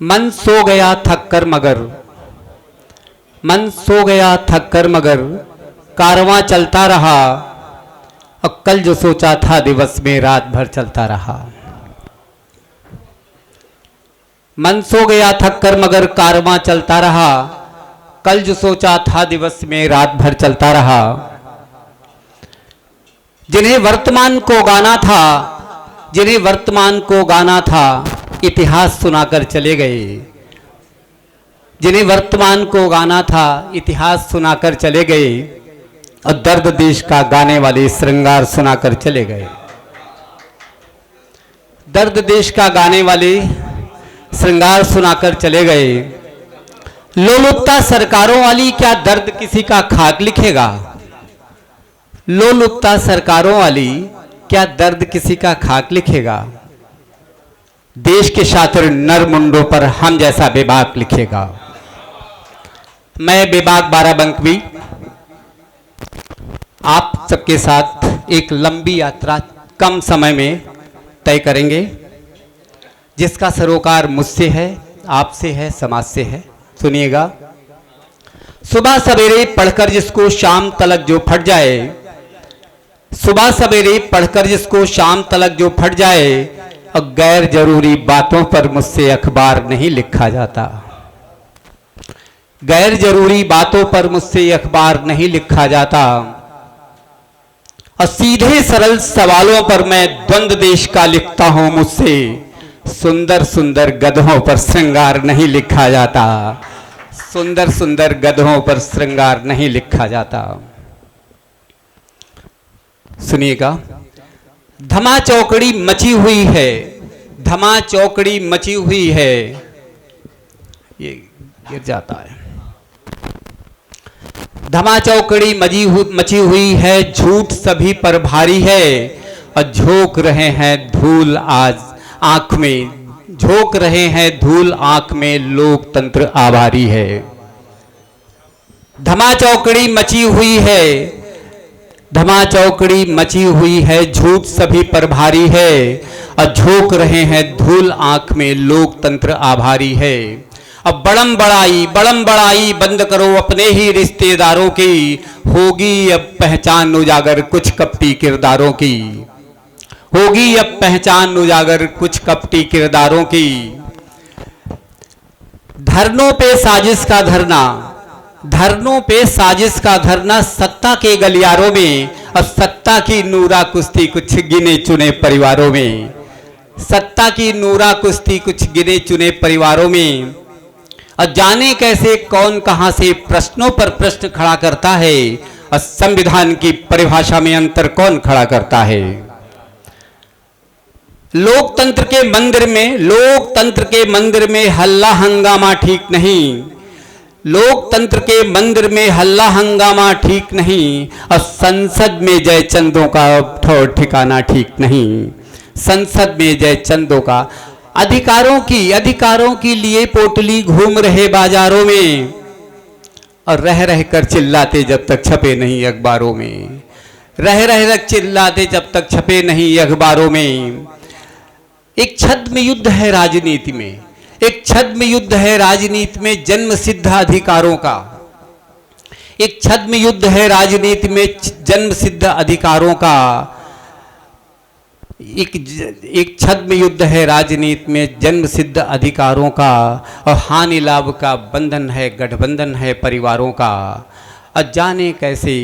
मन सो गया थक कर मगर, मन सो गया थक कर मगर कारवां चलता रहा। और कल जो सोचा था दिवस में रात भर चलता रहा। मन सो गया थक कर मगर कारवां चलता रहा। कल जो सोचा था दिवस में रात भर चलता रहा। जिन्हें वर्तमान को गाना था, जिन्हें वर्तमान को गाना था, इतिहास सुनाकर चले गए। जिन्हें वर्तमान को गाना था, इतिहास सुनाकर चले गए। और दर्द देश का गाने वाले श्रृंगार सुनाकर चले गए। दर्द देश का गाने वाले श्रृंगार सुनाकर चले गए। लोलुपता सरकारों वाली क्या दर्द किसी का खाक लिखेगा। लोलुपता सरकारों वाली क्या दर्द किसी का खाक लिखेगा। देश के शातिर नर मुंडों पर हम जैसा बेबाक लिखेगा। मैं बेबाक बाराबंकी आप सबके साथ एक लंबी यात्रा कम समय में तय करेंगे, जिसका सरोकार मुझसे है, आपसे है, समाज से है। सुनिएगा। सुबह सवेरे पढ़कर जिसको शाम तलक जो फट जाए, सुबह सवेरे पढ़कर जिसको शाम तलक जो फट जाए। और गैर जरूरी बातों पर मुझसे अखबार नहीं लिखा जाता। गैर जरूरी बातों पर मुझसे अखबार नहीं लिखा जाता। और सीधे सरल सवालों पर मैं द्वंद्व देश का लिखता हूं। मुझसे सुंदर सुंदर गधों पर श्रृंगार नहीं लिखा जाता। सुंदर सुंदर गधों पर श्रृंगार नहीं लिखा जाता। सुनिएगा। धमा चौकड़ी मची हुई है, धमा चौकड़ी मची हुई है। ये गिर जाता है। धमा चौकड़ी मची हुई है, झूठ सभी पर भारी है। और झोंक रहे हैं धूल आज आंख में, झोंक रहे हैं धूल आंख में, लोकतंत्र आभारी है। धमा चौकड़ी मची हुई है, धमा चौकड़ी मची हुई है, झूठ सभी पर भारी है। और झोंक रहे हैं धूल आंख में, लोकतंत्र आभारी है। अब बड़म बड़ाई बंद करो अपने ही रिश्तेदारों की। होगी अब पहचान उजागर कुछ कपटी किरदारों की। होगी अब पहचान उजागर कुछ कपटी किरदारों की। धरनों पे साजिश का धरना, धरनों पे साजिश का धरना सत्ता के गलियारों में। और सत्ता की नूरा कुश्ती कुछ गिने चुने परिवारों में। सत्ता की नूरा कुश्ती कुछ गिने चुने परिवारों में। और जाने कैसे कौन कहां से प्रश्नों पर प्रश्न खड़ा करता है। और संविधान की परिभाषा में अंतर कौन खड़ा करता है। लोकतंत्र के मंदिर में, लोकतंत्र के मंदिर में हल्ला हंगामा ठीक नहीं। लोकतंत्र के मंदिर में हल्ला हंगामा ठीक नहीं। और संसद में जयचंदों का ठौर ठिकाना ठीक नहीं। संसद में जयचंदों का अधिकारों की लिए पोटली घूम रहे बाजारों में। और रह रह कर चिल्लाते जब तक छपे नहीं अखबारों में। रह रह कर चिल्लाते जब तक छपे नहीं अखबारों में। एक छद्म युद्ध है राजनीति में, एक छद्म युद्ध है राजनीति में जन्म सिद्ध अधिकारों का। एक छद्म युद्ध है राजनीति में जन्म सिद्ध अधिकारों का। एक छद्म युद्ध है राजनीति में जन्म सिद्ध अधिकारों का। और हानि लाभ का बंधन है, गठबंधन है परिवारों का। और जाने कैसे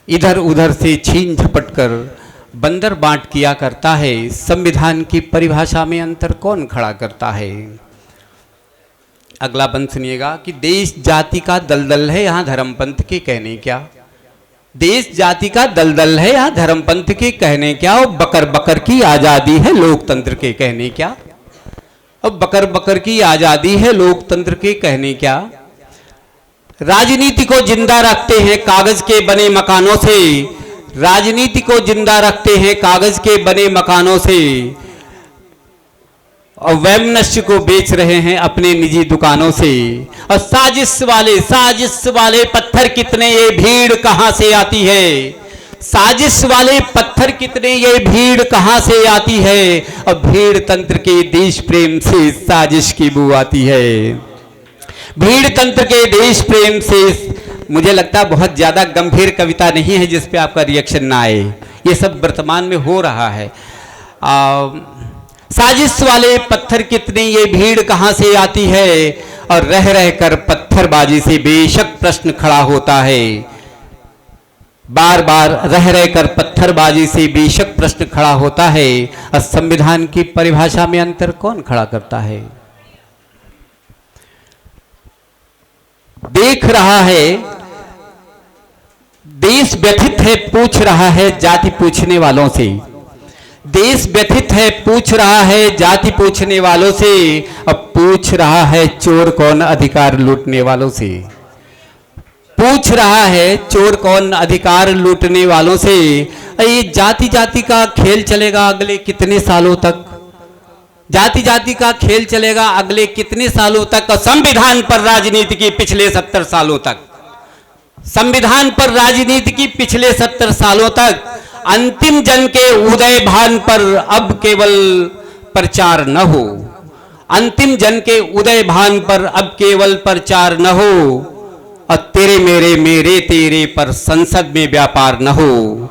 इधर उधर से छीन झपट कर बंदर बांट किया करता है। संविधान की परिभाषा में अंतर कौन खड़ा करता है। अगला बंद सुनिएगा कि देश जाति का दलदल है, यहां धर्मपंथ के कहने क्या। देश जाति का दलदल है, यहां धर्मपंथ के कहने क्या। और बकर बकर की आजादी है, लोकतंत्र के कहने क्या। और बकर बकर की आजादी है, लोकतंत्र के कहने क्या। राजनीति को जिंदा रखते हैं कागज के बने मकानों से। राजनीति को जिंदा रखते हैं कागज के बने मकानों से। और वैमनस्य को बेच रहे हैं अपने निजी दुकानों से। और साजिश वाले पत्थर कितने, ये भीड़ कहां से आती है। साजिश वाले पत्थर कितने, ये भीड़ कहां से आती है, और भीड़ तंत्र के देश प्रेम से साजिश की बू आती है। भीड़ तंत्र के देश प्रेम से, मुझे लगता है बहुत ज्यादा गंभीर कविता नहीं है जिस पे आपका रिएक्शन ना आए, ये सब वर्तमान में हो रहा है। साजिश वाले पत्थर कितने, ये भीड़ कहां से आती है, और रह रह कर पत्थरबाजी से बेशक प्रश्न खड़ा होता है। बार बार रह रह कर पत्थरबाजी से बेशक प्रश्न खड़ा होता है, और संविधान की परिभाषा में अंतर कौन खड़ा करता है। देख रहा है देश व्यथित है, पूछ रहा है जाति पूछने वालों से। देश व्यथित है, पूछ रहा है जाति पूछने वालों से, अब पूछ रहा है चोर कौन अधिकार लूटने वालों से। पूछ रहा है चोर कौन अधिकार लूटने वालों से। ये जाति जाति का खेल चलेगा अगले कितने सालों तक, जाति जाति का खेल चलेगा अगले कितने सालों तक। संविधान पर राजनीति की पिछले 70 सालों तक, संविधान पर राजनीति की पिछले 70 सालों तक, अंतिम जन के उदय भान पर अब केवल प्रचार न हो। अंतिम जन के उदय भान पर अब केवल प्रचार न हो, और तेरे मेरे मेरे तेरे पर संसद में व्यापार न हो।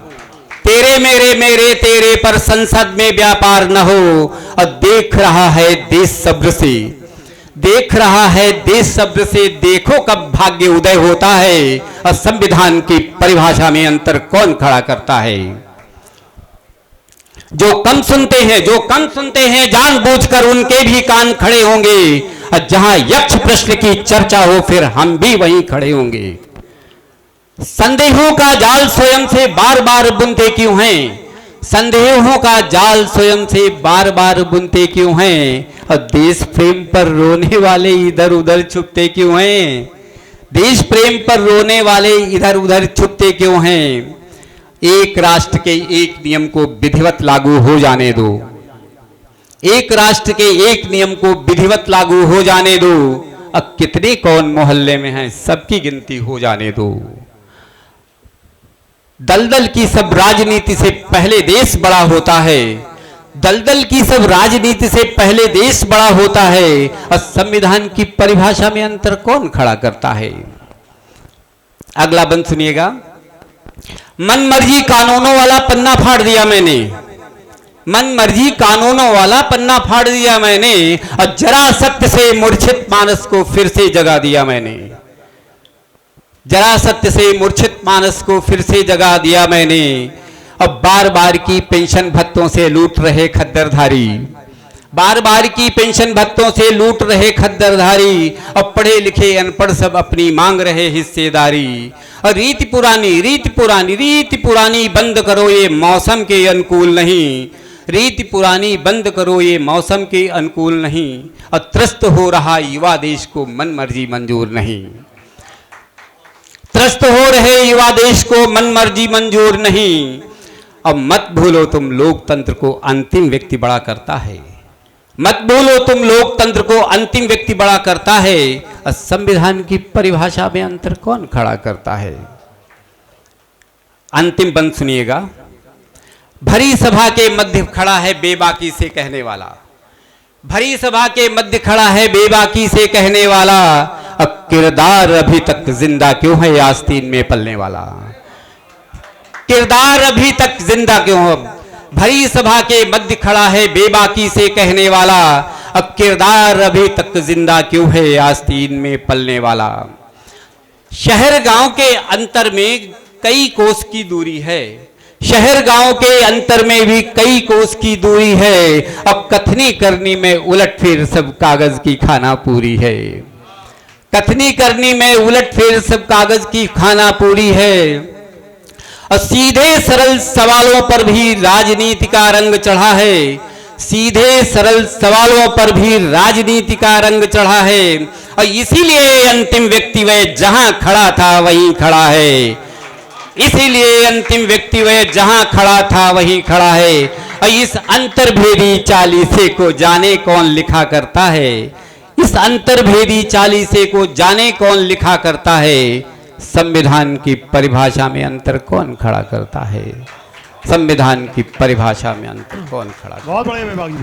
तेरे मेरे मेरे तेरे पर संसद में व्यापार न हो। और देख रहा है देश सब्र से, देख रहा है देश सब्र से, देखो कब भाग्य उदय होता है, और संविधान की परिभाषा में अंतर कौन खड़ा करता है। जो कम सुनते हैं जानबूझकर उनके भी कान खड़े होंगे, और जहां यक्ष प्रश्न की चर्चा हो फिर हम भी वहीं खड़े होंगे। संदेहों का जाल स्वयं से बार बार बुनते क्यों हैं, संदेहों का जाल स्वयं से बार बार बुनते क्यों हैं, और देश प्रेम पर रोने वाले इधर उधर छुपते क्यों हैं। देश प्रेम पर रोने वाले इधर उधर छुपते क्यों हैं। एक राष्ट्र के एक नियम को विधिवत लागू हो जाने दो, एक राष्ट्र के एक नियम को विधिवत लागू हो जाने दो। अब कितने कौन मोहल्ले में हैं सबकी गिनती हो जाने दो। दलदल की सब राजनीति से पहले देश बड़ा होता है, दलदल की सब राजनीति से पहले देश बड़ा होता है, और संविधान की परिभाषा में अंतर कौन खड़ा करता है। अगला बंद सुनिएगा। मन मर्जी कानूनों वाला पन्ना फाड़ दिया मैंने, मन मर्जी कानूनों वाला पन्ना फाड़ दिया मैंने, और जरा सत्य से मूर्छित मानस को फिर से जगा दिया मैंने। जरा सत्य से मूर्छित मानस को फिर से जगा दिया मैंने। अब बार बार की पेंशन भत्तों से लूट रहे खद्दरधारी, बार बार की पेंशन भत्तों से लूट रहे खद्दरधारी, अब पढ़े लिखे अनपढ़ सब अपनी मांग रहे हिस्सेदारी। और रीति पुरानी बंद करो ये मौसम के अनुकूल नहीं, रीति पुरानी बंद करो ये मौसम के अनुकूल नहीं। और त्रस्त हो रहा युवा देश को मन मर्जी मंजूर नहीं, त्रस्त हो रहे युवा देश को मन मर्जी मंजूर नहीं। अब मत भूलो तुम लोकतंत्र को अंतिम व्यक्ति बड़ा करता है, मत भूलो तुम लोकतंत्र को अंतिम व्यक्ति बड़ा करता है। और संविधान की परिभाषा में अंतर कौन खड़ा करता है। अंतिम बंद सुनिएगा। भरी सभा के मध्य खड़ा है बेबाकी से कहने वाला, भरी सभा के मध्य खड़ा है बेबाकी से कहने वाला, अब किरदार अभी तक जिंदा क्यों है आस्तीन में पलने वाला। किरदार अभी तक जिंदा क्यों है, भरी सभा के मध्य खड़ा है बेबाकी से कहने वाला, अब किरदार अभी तक जिंदा क्यों है आस्तीन में पलने वाला। शहर गांव के अंतर में कई कोस की दूरी है, शहर गांव के अंतर में भी कई कोस की दूरी है। अब कथनी करनी में उलटफेर सब कागज की खाना पूरी है, कथनी करनी में उलटफेर सब कागज की खाना पूरी है। और सीधे सरल सवालों पर भी राजनीति का रंग चढ़ा है, सीधे सरल सवालों पर भी राजनीति का रंग चढ़ा है। और इसीलिए अंतिम व्यक्ति वह जहां खड़ा था वहीं खड़ा है, इसीलिए अंतिम व्यक्ति वह जहां खड़ा था वहीं खड़ा है। और इस अंतर्भेदी चालीसे को जाने कौन लिखा करता है, इस अंतर्भेदी चालीसे को जाने कौन लिखा करता है। संविधान की परिभाषा में अंतर कौन खड़ा करता है? संविधान की परिभाषा में अंतर कौन खड़ा करता है? बहुत बड़े विभाग जी।